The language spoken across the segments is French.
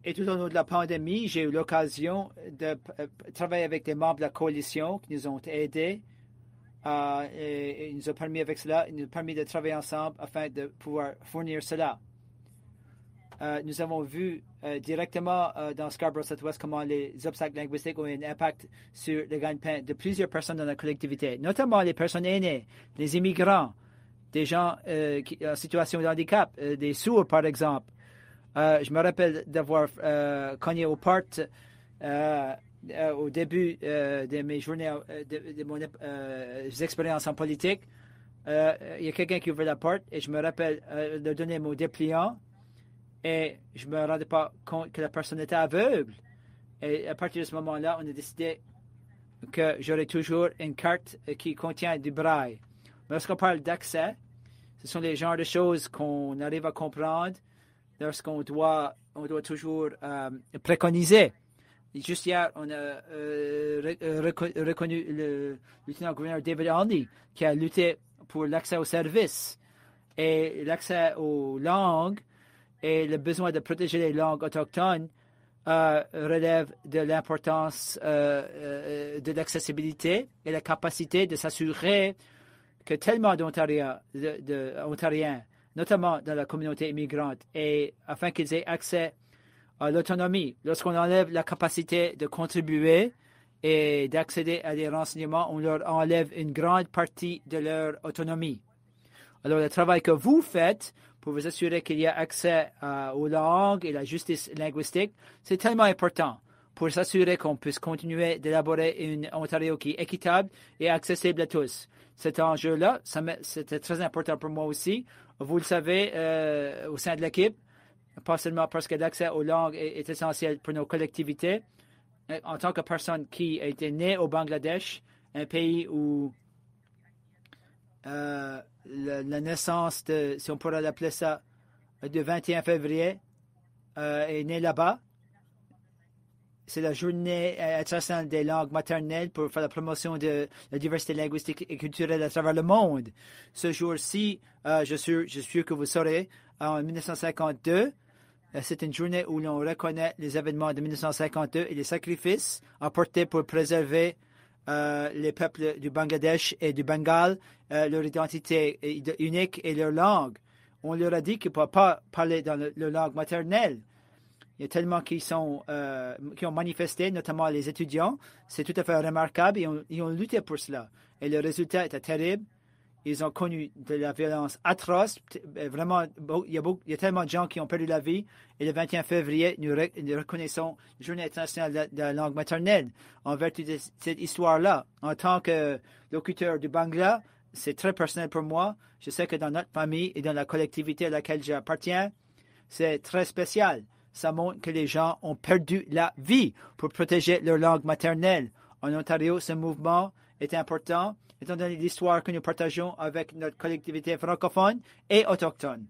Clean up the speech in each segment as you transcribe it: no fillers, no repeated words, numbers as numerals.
Et tout au long de la pandémie, j'ai eu l'occasion de travailler avec des membres de la coalition qui nous ont aidés. Et il nous a permis avec cela, il nous a permis de travailler ensemble afin de pouvoir fournir cela. Nous avons vu directement dans Scarborough Southwest comment les obstacles linguistiques ont un impact sur le gagne-pain de plusieurs personnes dans la collectivité, notamment les personnes aînées, les immigrants, des gens en situation de handicap, des sourds par exemple. Je me rappelle d'avoir cogné aux portes au début de mes journées, de mon expériences en politique. Il y a quelqu'un qui ouvrait la porte et je me rappelle de donner mon dépliant et je ne me rendais pas compte que la personne était aveugle. Et à partir de ce moment-là, on a décidé que j'aurai toujours une carte qui contient du braille. Mais lorsqu'on parle d'accès, ce sont les genres de choses qu'on arrive à comprendre lorsqu'on doit toujours préconiser. Juste hier, on a reconnu le lieutenant-gouverneur David Olney qui a lutté pour l'accès aux services et l'accès aux langues et le besoin de protéger les langues autochtones relève de l'importance de l'accessibilité et la capacité de s'assurer que tellement d'Ontariens, notamment dans la communauté immigrante, et afin qu'ils aient accès à l'autonomie. Lorsqu'on enlève la capacité de contribuer et d'accéder à des renseignements, on leur enlève une grande partie de leur autonomie. Alors, le travail que vous faites pour vous assurer qu'il y a accès aux langues et la justice linguistique, c'est tellement important pour s'assurer qu'on puisse continuer d'élaborer une Ontario qui est équitable et accessible à tous. Cet enjeu-là, c'était très important pour moi aussi. Vous le savez, au sein de l'équipe, pas seulement parce que l'accès aux langues est essentiel pour nos collectivités. En tant que personne qui a été née au Bangladesh, un pays où la naissance, si on pourrait l'appeler ça, du 21 février, est née là-bas. C'est la journée internationale des langues maternelles pour faire la promotion de la diversité linguistique et culturelle à travers le monde. Ce jour-ci, je suis sûr que vous saurez, en 1952, c'est une journée où l'on reconnaît les événements de 1952 et les sacrifices apportés pour préserver les peuples du Bangladesh et du Bengale, leur identité unique et leur langue. On leur a dit qu'ils ne peuvent pas parler dans leur langue maternelle. Il y a tellement qui ont manifesté, notamment les étudiants. C'est tout à fait remarquable. Ils ont lutté pour cela. Et le résultat était terrible. Ils ont connu de la violence atroce. Vraiment, il y a tellement de gens qui ont perdu la vie. Et le 21 février, nous reconnaissons la Journée internationale de la langue maternelle. En vertu de cette histoire-là, en tant que locuteur du Bangla, c'est très personnel pour moi. Je sais que dans notre famille et dans la collectivité à laquelle j'appartiens, c'est très spécial. Ça montre que les gens ont perdu la vie pour protéger leur langue maternelle. En Ontario, ce mouvement est important, étant donné l'histoire que nous partageons avec notre collectivité francophone et autochtone.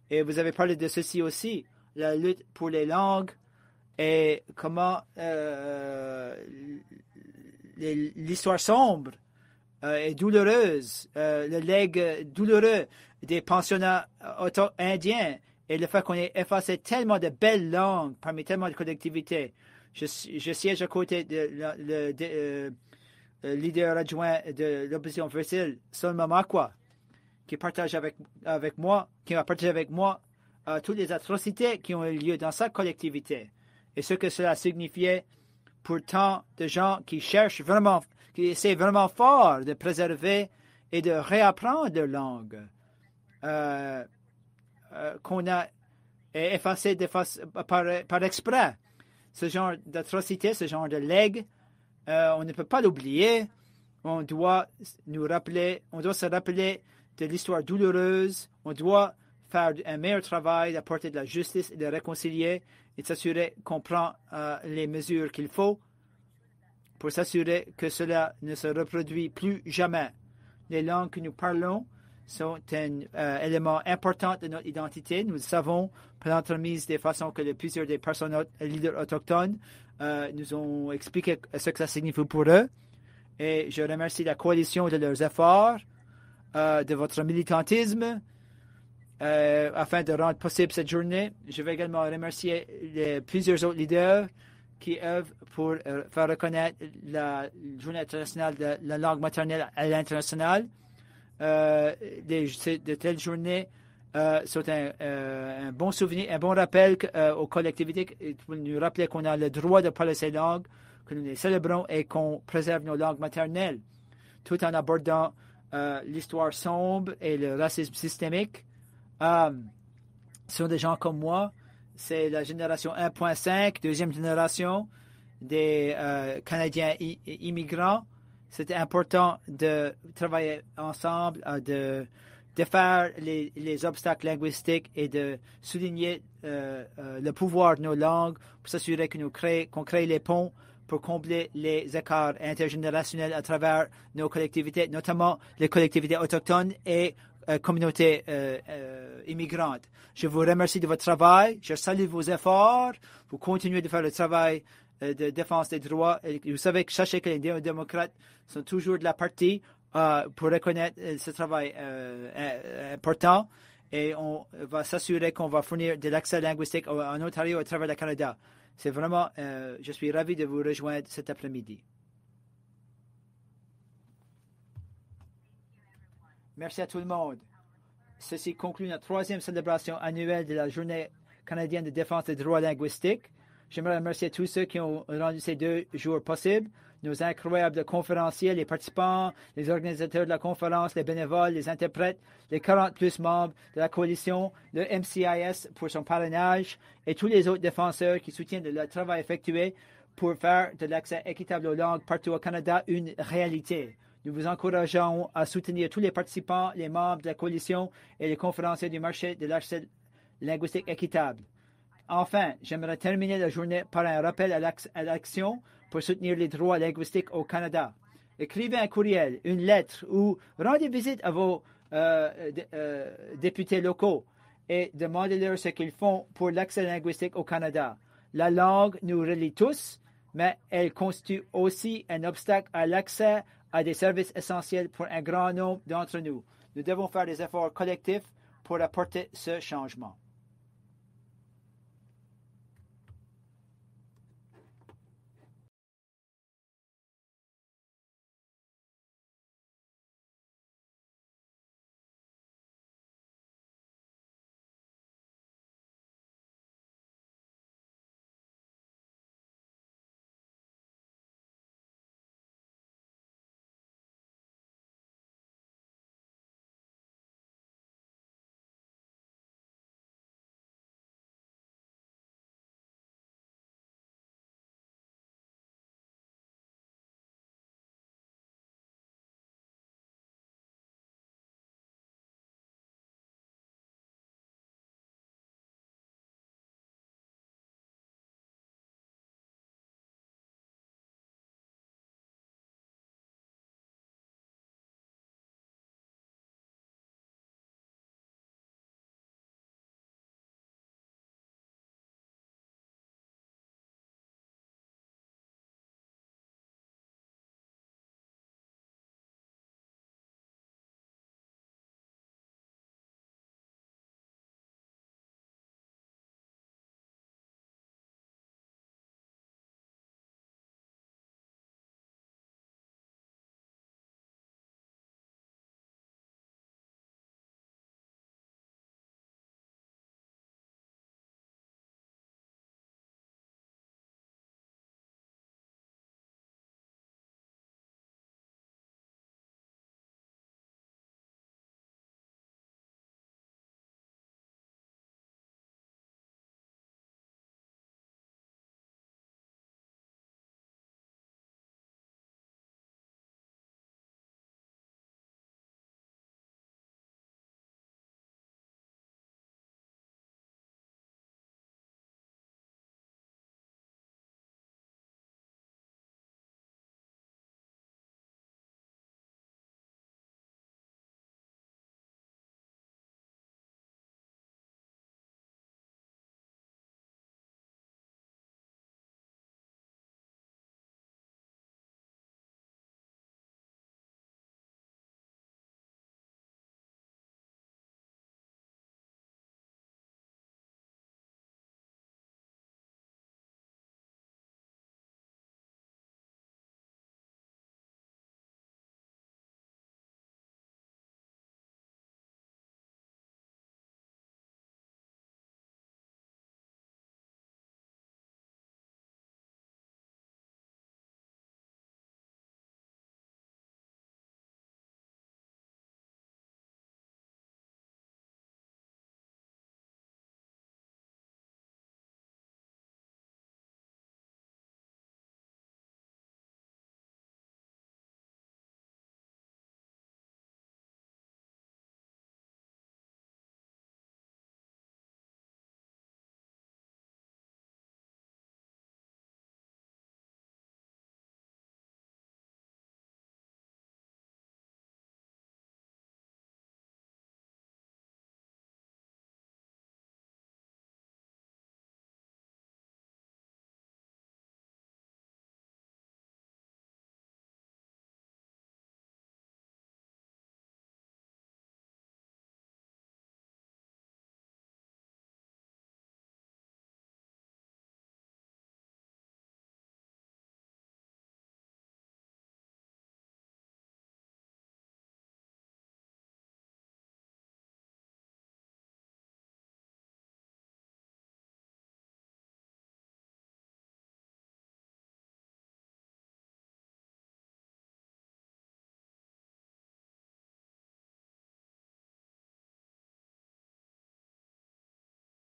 Et vous avez parlé de ceci aussi, la lutte pour les langues et comment l'histoire sombre et douloureuse, le legs douloureux des pensionnats indiens, et le fait qu'on ait effacé tellement de belles langues parmi tellement de collectivités. Je siège à côté de le leader adjoint de l'opposition officielle, Solma Makwa, qui partage avec moi toutes les atrocités qui ont eu lieu dans sa collectivité. Et ce que cela signifiait pour tant de gens qui cherchent vraiment, qui essaient vraiment fort de préserver et de réapprendre leur langue. Qu'on a effacé par exprès. Ce genre d'atrocité, ce genre de legs, on ne peut pas l'oublier. On doit se rappeler de l'histoire douloureuse. On doit faire un meilleur travail d'apporter de la justice et de réconcilier et de s'assurer qu'on prend les mesures qu'il faut pour s'assurer que cela ne se reproduit plus jamais. Les langues que nous parlons sont un élément important de notre identité. Nous le savons par l'entremise des façons que plusieurs des personnes leaders autochtones nous ont expliqué ce que ça signifie pour eux. Et je remercie la coalition de leurs efforts, de votre militantisme. afin de rendre possible cette journée. Je vais également remercier plusieurs autres leaders qui œuvrent pour faire reconnaître la Journée internationale de la langue maternelle à l'international. De telles journées sont un bon souvenir, un bon rappel aux collectivités pour nous rappeler qu'on a le droit de parler ces langues, que nous les célébrons et qu'on préserve nos langues maternelles, tout en abordant l'histoire sombre et le racisme systémique. Ce sont des gens comme moi. C'est la génération 1.5, deuxième génération des Canadiens immigrants. C'était important de travailler ensemble, de défaire les obstacles linguistiques et de souligner le pouvoir de nos langues pour s'assurer qu'on crée les ponts pour combler les écarts intergénérationnels à travers nos collectivités, notamment les collectivités autochtones et communautés immigrantes. Je vous remercie de votre travail. Je salue vos efforts. Vous continuez de faire le travail de défense des droits. Et vous savez que sachez que les démocrates sont toujours de la partie pour reconnaître ce travail important. Et on va s'assurer qu'on va fournir de l'accès linguistique en Ontario à travers le Canada. C'est vraiment, je suis ravi de vous rejoindre cet après-midi. Merci à tout le monde. Ceci conclut notre troisième célébration annuelle de la Journée canadienne de défense des droits linguistiques. J'aimerais remercier tous ceux qui ont rendu ces 2 jours possibles, nos incroyables conférenciers, les participants, les organisateurs de la conférence, les bénévoles, les interprètes, les 40 plus membres de la coalition, le MCIS pour son parrainage et tous les autres défenseurs qui soutiennent le travail effectué pour faire de l'accès équitable aux langues partout au Canada une réalité. Nous vous encourageons à soutenir tous les participants, les membres de la coalition et les conférenciers du marché de l'accès linguistique équitable. Enfin, j'aimerais terminer la journée par un rappel à l'action pour soutenir les droits linguistiques au Canada. Écrivez un courriel, une lettre ou rendez visite à vos députés locaux et demandez-leur ce qu'ils font pour l'accès linguistique au Canada. La langue nous relie tous, mais elle constitue aussi un obstacle à l'accès à des services essentiels pour un grand nombre d'entre nous. Nous devons faire des efforts collectifs pour apporter ce changement.